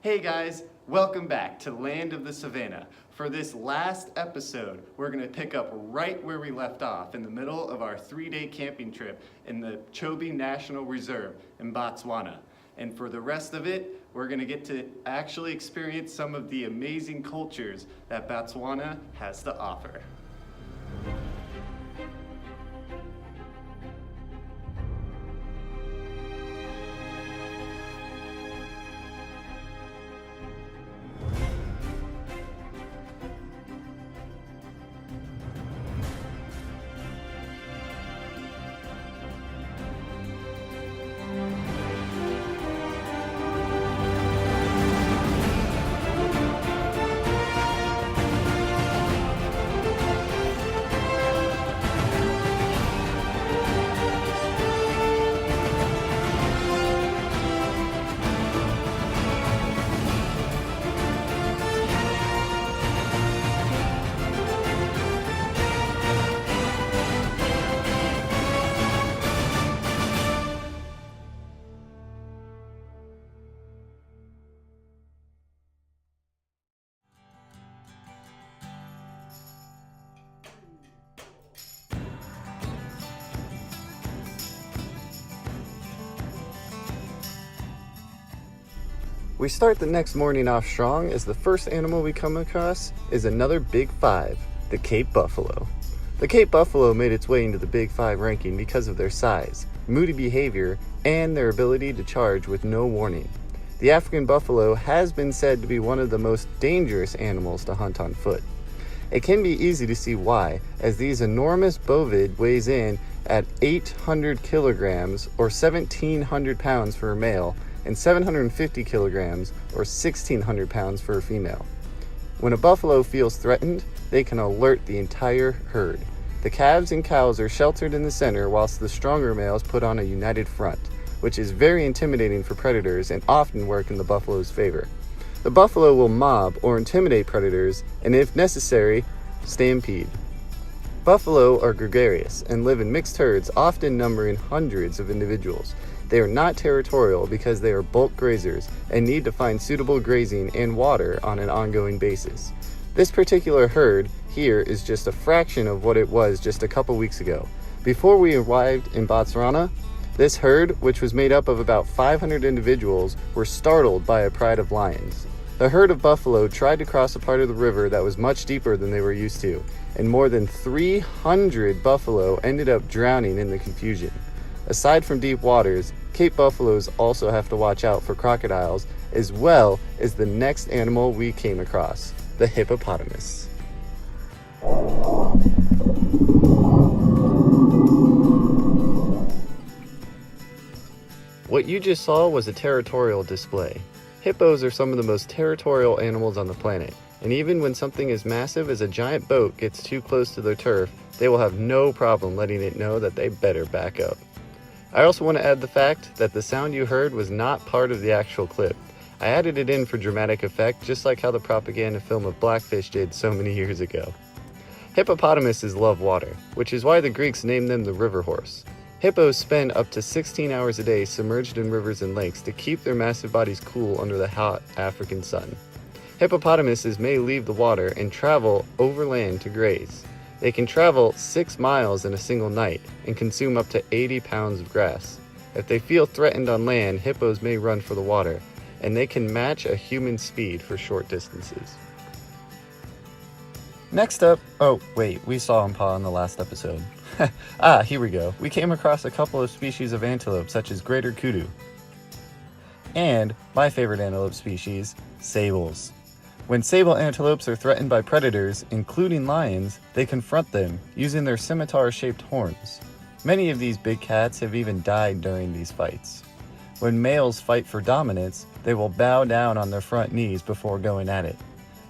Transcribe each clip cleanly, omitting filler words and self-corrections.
Hey guys, welcome back to Land of the Savanna. For this last episode, we're going to pick up right where we left off in the middle of our 3-day camping trip in the Chobe National Reserve in Botswana. And for the rest of it, we're going to get to actually experience some of the amazing cultures that Botswana has to offer. We start the next morning off strong as the first animal we come across is another Big Five, the Cape Buffalo. The Cape Buffalo made its way into the Big Five ranking because of their size, moody behavior, and their ability to charge with no warning. The African buffalo has been said to be one of the most dangerous animals to hunt on foot. It can be easy to see why, as these enormous bovid weighs in at 800 kilograms or 1,700 pounds for a male, and 750 kilograms or 1,600 pounds for a female. When a buffalo feels threatened, they can alert the entire herd. The calves and cows are sheltered in the center whilst the stronger males put on a united front, which is very intimidating for predators and often work in the buffalo's favor. The buffalo will mob or intimidate predators and, if necessary, stampede. Buffalo are gregarious and live in mixed herds, often numbering hundreds of individuals. They are not territorial because they are bulk grazers and need to find suitable grazing and water on an ongoing basis. This particular herd here is just a fraction of what it was just a couple weeks ago. Before we arrived in Botswana, this herd, which was made up of about 500 individuals, were startled by a pride of lions. The herd of buffalo tried to cross a part of the river that was much deeper than they were used to, and more than 300 buffalo ended up drowning in the confusion. Aside from deep waters, Cape buffaloes also have to watch out for crocodiles, as well as the next animal we came across, the hippopotamus. What you just saw was a territorial display. Hippos are some of the most territorial animals on the planet, and even when something as massive as a giant boat gets too close to their turf, they will have no problem letting it know that they better back up. I also want to add the fact that the sound you heard was not part of the actual clip. I added it in for dramatic effect, just like how the propaganda film of Blackfish did so many years ago. Hippopotamuses love water, which is why the Greeks named them the river horse. Hippos spend up to 16 hours a day submerged in rivers and lakes to keep their massive bodies cool under the hot African sun. Hippopotamuses may leave the water and travel overland to graze. They can travel 6 miles in a single night and consume up to 80 pounds of grass. If they feel threatened on land, hippos may run for the water, and they can match a human speed for short distances. Next up, we saw Impa in the last episode. Here we go. We came across a couple of species of antelope, such as greater kudu. And my favorite antelope species, sables. When sable antelopes are threatened by predators, including lions, they confront them using their scimitar-shaped horns. Many of these big cats have even died during these fights. When males fight for dominance, they will bow down on their front knees before going at it.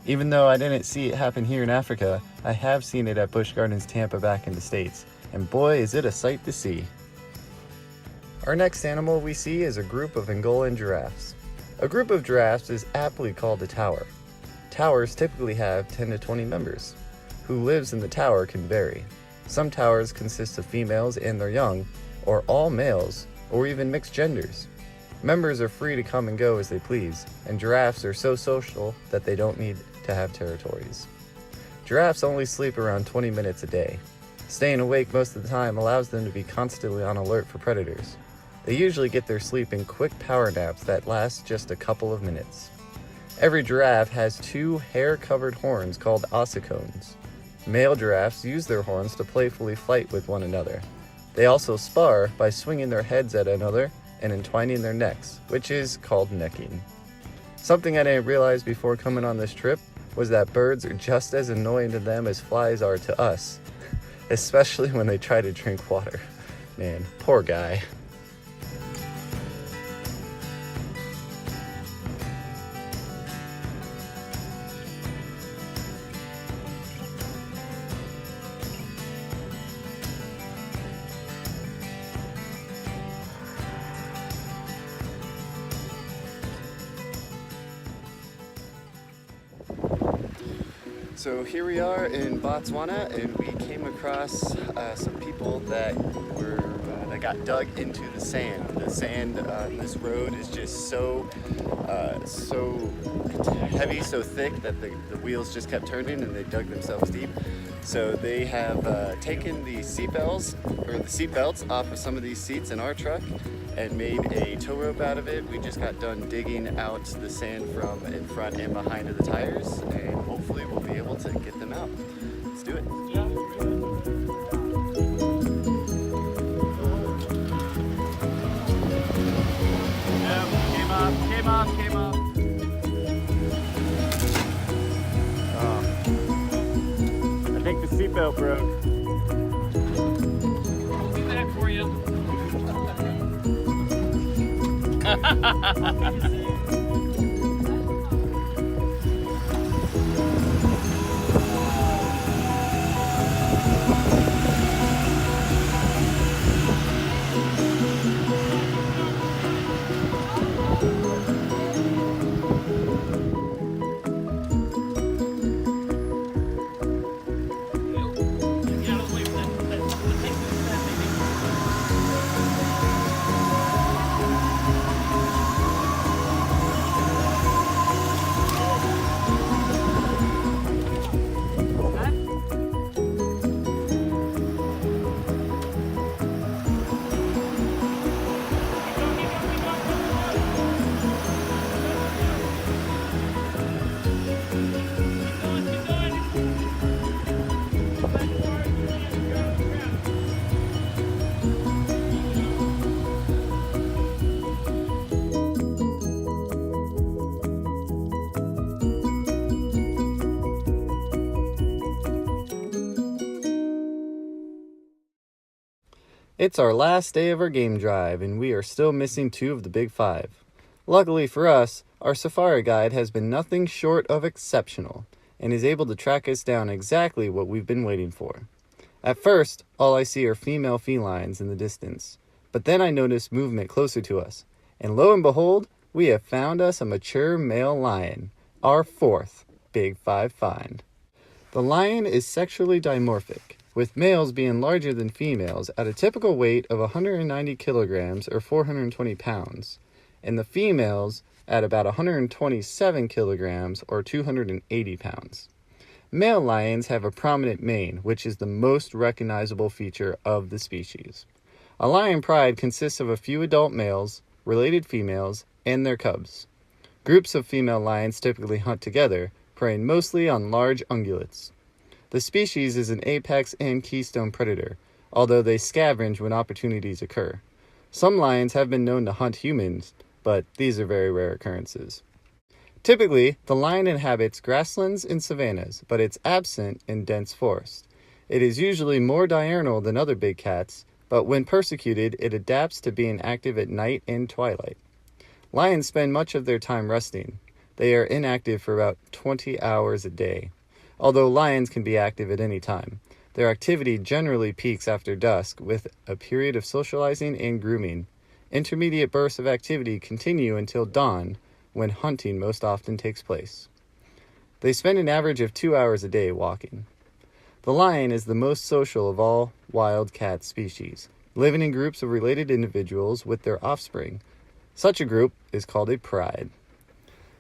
Even though I didn't see it happen here in Africa, I have seen it at Busch Gardens Tampa back in the States, and boy is it a sight to see. Our next animal we see is a group of Angolan giraffes. A group of giraffes is aptly called a tower. Towers typically have 10 to 20 members. Who lives in the tower can vary. Some towers consist of females and their young, or all males, or even mixed genders. Members are free to come and go as they please, and giraffes are so social that they don't need to have territories. Giraffes only sleep around 20 minutes a day. Staying awake most of the time allows them to be constantly on alert for predators. They usually get their sleep in quick power naps that last just a couple of minutes. Every giraffe has 2 hair-covered horns called ossicones. Male giraffes use their horns to playfully fight with one another. They also spar by swinging their heads at another and entwining their necks, which is called necking. Something I didn't realize before coming on this trip was that birds are just as annoying to them as flies are to us, especially when they try to drink water. Man, poor guy. So here we are in Botswana, and we came across some people that got dug into the sand. The sand on this road is just so heavy, so thick that the wheels just kept turning, and they dug themselves deep. So they have taken the seatbelts off of some of these seats in our truck and made a tow rope out of it. We just got done digging out the sand from in front and behind of the tires, and hopefully we'll be able to get them out. Let's do it. Came up. Oh. I think the seatbelt broke. I'll do that for you. It's our last day of our game drive, and we are still missing 2 of the big 5. Luckily for us, our safari guide has been nothing short of exceptional, and is able to track us down exactly what we've been waiting for. At first, all I see are female felines in the distance, but then I notice movement closer to us, and lo and behold, we have found us a mature male lion, our 4th big 5 find. The lion is sexually dimorphic, with males being larger than females at a typical weight of 190 kilograms or 420 pounds, and the females at about 127 kilograms or 280 pounds. Male lions have a prominent mane, which is the most recognizable feature of the species. A lion pride consists of a few adult males, related females, and their cubs. Groups of female lions typically hunt together, preying mostly on large ungulates. The species is an apex and keystone predator, although they scavenge when opportunities occur. Some lions have been known to hunt humans, but these are very rare occurrences. Typically, the lion inhabits grasslands and savannas, but it's absent in dense forest. It is usually more diurnal than other big cats, but when persecuted, it adapts to being active at night and twilight. Lions spend much of their time resting. They are inactive for about 20 hours a day. Although lions can be active at any time, their activity generally peaks after dusk with a period of socializing and grooming. Intermediate bursts of activity continue until dawn, when hunting most often takes place. They spend an average of 2 hours a day walking. The lion is the most social of all wild cat species, living in groups of related individuals with their offspring. Such a group is called a pride.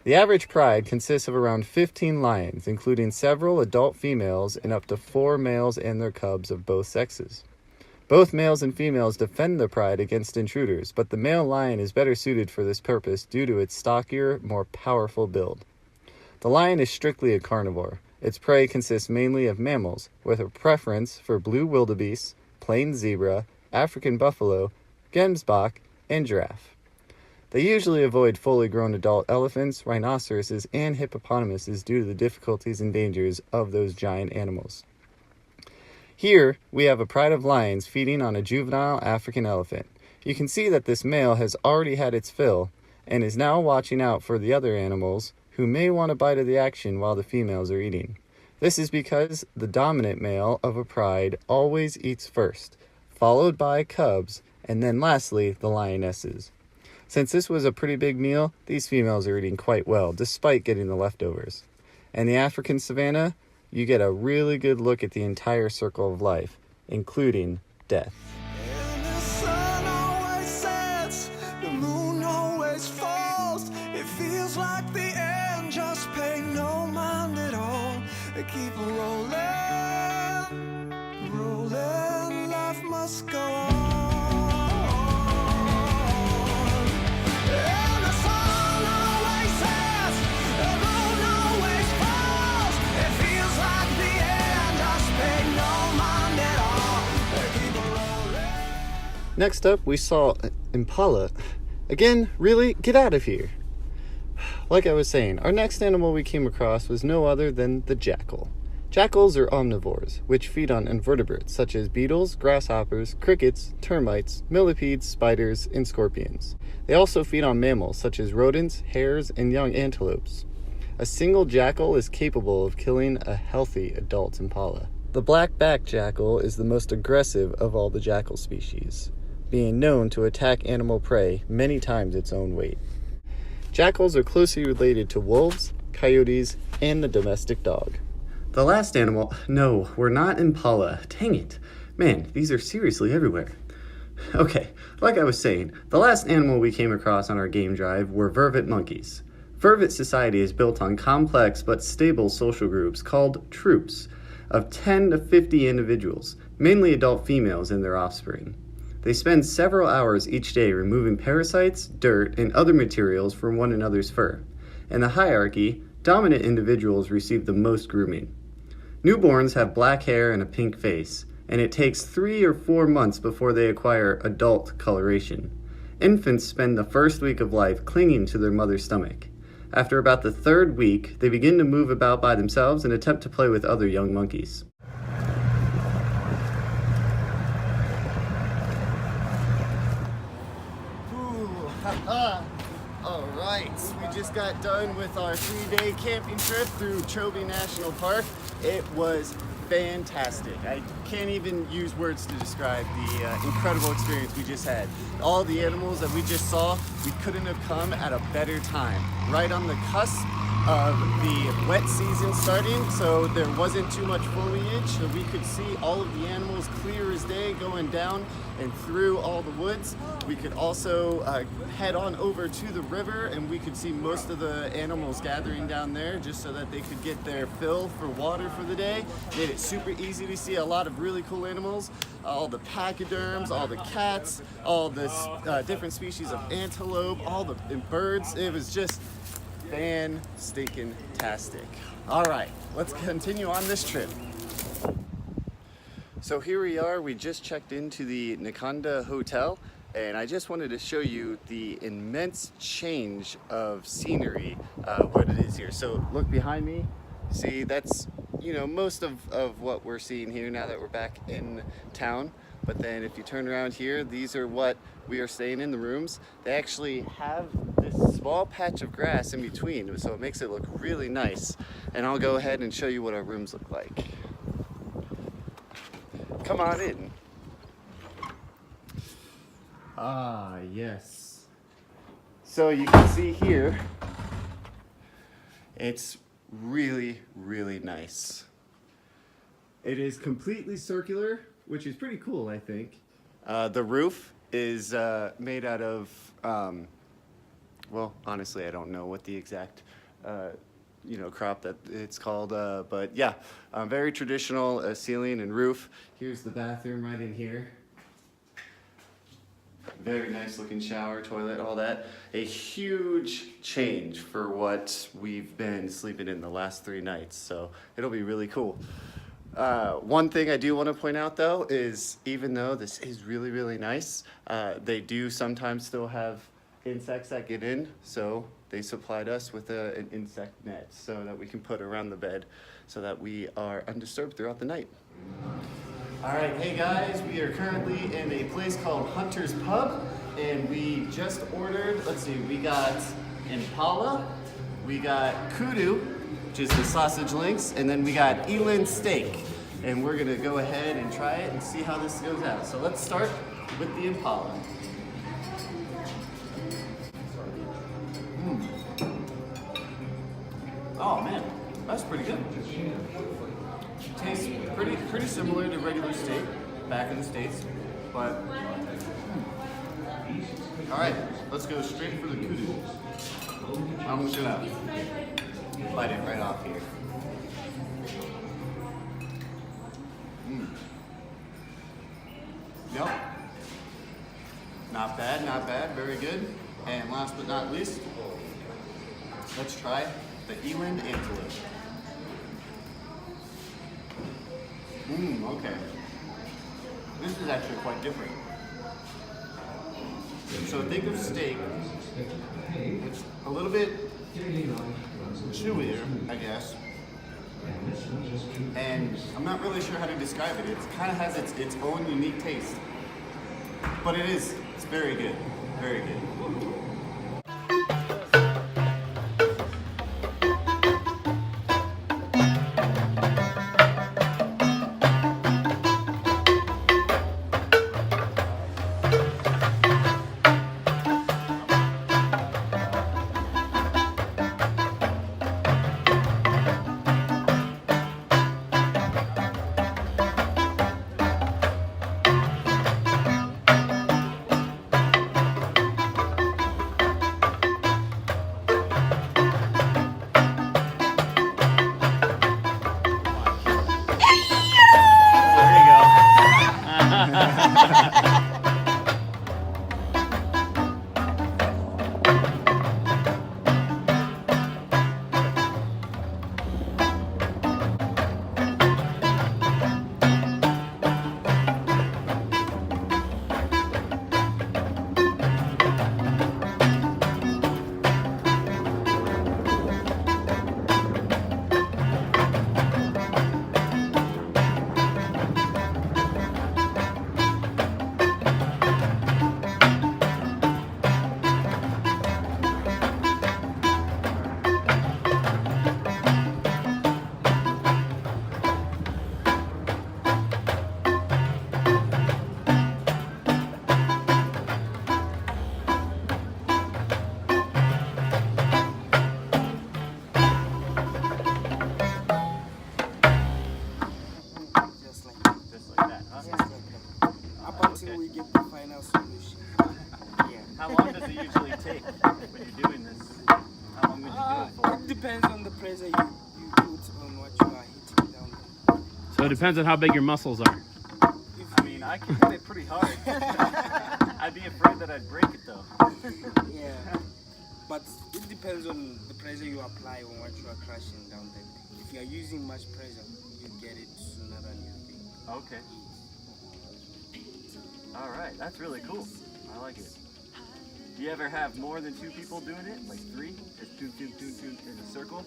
The average pride consists of around 15 lions, including several adult females and up to 4 males and their cubs of both sexes. Both males and females defend the pride against intruders, but the male lion is better suited for this purpose due to its stockier, more powerful build. The lion is strictly a carnivore. Its prey consists mainly of mammals, with a preference for blue wildebeest, plain zebra, African buffalo, gemsbok, and giraffe. They usually avoid fully grown adult elephants, rhinoceroses, and hippopotamuses due to the difficulties and dangers of those giant animals. Here, we have a pride of lions feeding on a juvenile African elephant. You can see that this male has already had its fill and is now watching out for the other animals who may want a bite of the action while the females are eating. This is because the dominant male of a pride always eats first, followed by cubs, and then lastly, the lionesses. Since this was a pretty big meal, these females are eating quite well, despite getting the leftovers. And the African savanna, you get a really good look at the entire circle of life, including death. And the sun always sets, the moon always falls. It feels like the end, just pay no mind at all. They keep rolling, rolling, life must go on. And the sun always sets, the moon always falls. It feels like the end, just pay no mind at all. They keep rolling. Next up, we saw impala. Again, really? Get out of here. Like I was saying, our next animal we came across was no other than the jackal. Jackals are omnivores, which feed on invertebrates such as beetles, grasshoppers, crickets, termites, millipedes, spiders, and scorpions. They also feed on mammals such as rodents, hares, and young antelopes. A single jackal is capable of killing a healthy adult impala. The black-backed jackal is the most aggressive of all the jackal species, being known to attack animal prey many times its own weight. Jackals are closely related to wolves, coyotes, and the domestic dog. The last animal... No, we're not impala. Dang it. Man, these are seriously everywhere. Okay, like I was saying, the last animal we came across on our game drive were vervet monkeys. Vervet society is built on complex but stable social groups called troops of 10 to 50 individuals, mainly adult females and their offspring. They spend several hours each day removing parasites, dirt, and other materials from one another's fur. In the hierarchy, dominant individuals receive the most grooming. Newborns have black hair and a pink face, and it takes 3 or 4 months before they acquire adult coloration. Infants spend the first week of life clinging to their mother's stomach. After about the 3rd week, they begin to move about by themselves and attempt to play with other young monkeys. Alright, we just got done with our 3-day camping trip through Chobe National Park. It was fantastic. I can't even use words to describe the incredible experience we just had. All the animals that we just saw, we couldn't have come at a better time. Right on the cusp of the wet season starting, so there wasn't too much foliage, so we could see all of the animals clear as day going down and through all the woods. We could also head on over to the river, and we could see most of the animals gathering down there just so that they could get their fill for water for the day. Made it super easy to see a lot of really cool animals, all the pachyderms, all the cats, all the different species of antelope, all the birds. It was just fan-stinking-tastic. All right, let's continue on this trip. So here we are, we just checked into the Nakanda Hotel, and I just wanted to show you the immense change of scenery, what it is here. So look behind me, see that's, you know, most of what we're seeing here now that we're back in town. But then if you turn around here, these are what we are staying in the rooms. They actually have this small patch of grass in between, so it makes it look really nice. And I'll go ahead and show you what our rooms look like. Come on in. Ah, yes. So you can see here, it's really, really nice. It is completely circular, which is pretty cool, I think. The roof is made out of well, honestly, I don't know what the exact crop that it's called, but yeah, very traditional ceiling and roof. Here's the bathroom right in here. Very nice looking shower, toilet, all that. A huge change for what we've been sleeping in the last 3 nights, so it'll be really cool. One thing I do want to point out though is even though this is really, really nice, they do sometimes still have insects that get in, so they supplied us with an insect net so that we can put around the bed so that we are undisturbed throughout the night. All right, hey guys, we are currently in a place called Hunter's Pub, and we just ordered, let's see, we got impala, we got kudu, which is the sausage links, and then we got eland steak. And we're gonna go ahead and try it and see how this goes out. So let's start with the impala. Oh man, that's pretty good. Tastes pretty similar to regular steak back in the States, but all right, let's go straight for the kudu. I'm just gonna bite it right off here. Yep. Not bad, very good. And last but not least, let's try the eland antelope. Okay. This is actually quite different. So think of steak. It's a little bit chewier, I guess. And I'm not really sure how to describe it. It kind of has its own unique taste. But it's very good. Very good. We get the final solution. Yeah. How long does it usually take when you're doing this? How long would you do it for? It depends on the pressure you put on what you are hitting down there. So it depends on how big your muscles are. I mean, I can hit it pretty hard. I'd be afraid that I'd break it though. Yeah. But it depends on the pressure you apply on what you are crushing down there. If you are using much pressure, you get it sooner than you think. Okay. All right, that's really cool. I like it. Do you ever have more than 2 people doing it? Like 3? Just two in a circle?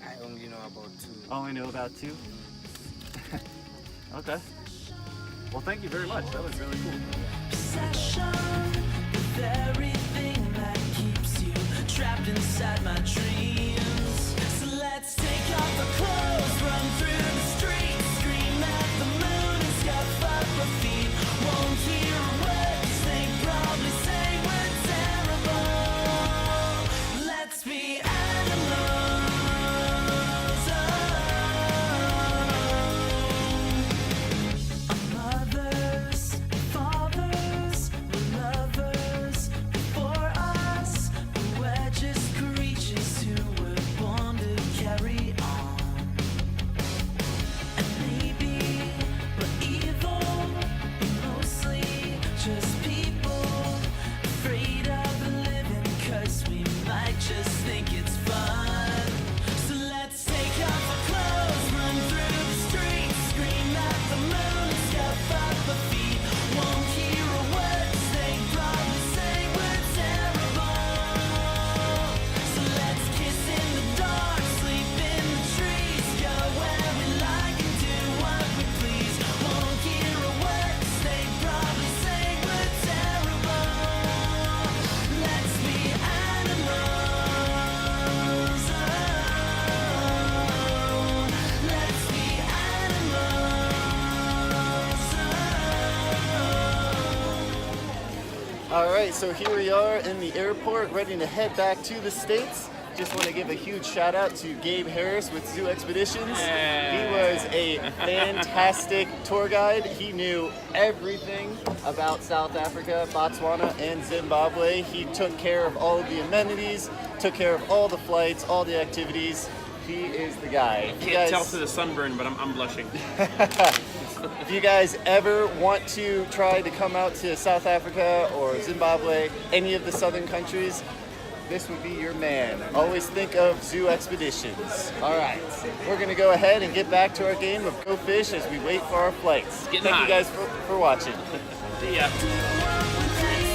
I only know about 2. Only know about 2? Okay. Well, thank you very much. That was really cool. Obsession with everything that keeps you trapped inside my dreams. So let's take off our clothes, run through the streets, scream at the moon and scuff up our feet. Won't hear a word they probably say we're terrible. Let's be animals. Mothers, fathers. just people afraid of living, 'cause we might just think it's fun. So let's take off our clothes, run through the streets, scream at the moon, scuff up our feet. Won't hear a word they probably say we're terrible. So let's kiss in the dark, sleep in the trees, go where we like and do what we please. Won't hear a word they probably say we're terrible. Let's be animals. Oh, let's be animals. Oh. All right, so here we are in the airport, ready to head back to the States. Just want to give a huge shout out to Gabe Harris with Zoo Expeditions. He was a fantastic tour guide. He knew everything about South Africa, Botswana, and Zimbabwe. He took care of all of the amenities, took care of all the flights, all the activities. He is the guy. If you Can't tell guys- to the sunburn, but I'm blushing. If you guys ever want to try to come out to South Africa or Zimbabwe, any of the southern countries, this would be your man. Always think of Zoo Expeditions. All right, we're gonna go ahead and get back to our game of Go Fish as we wait for our flights. Getting Thank high. you guys for watching. See ya. Do what we please.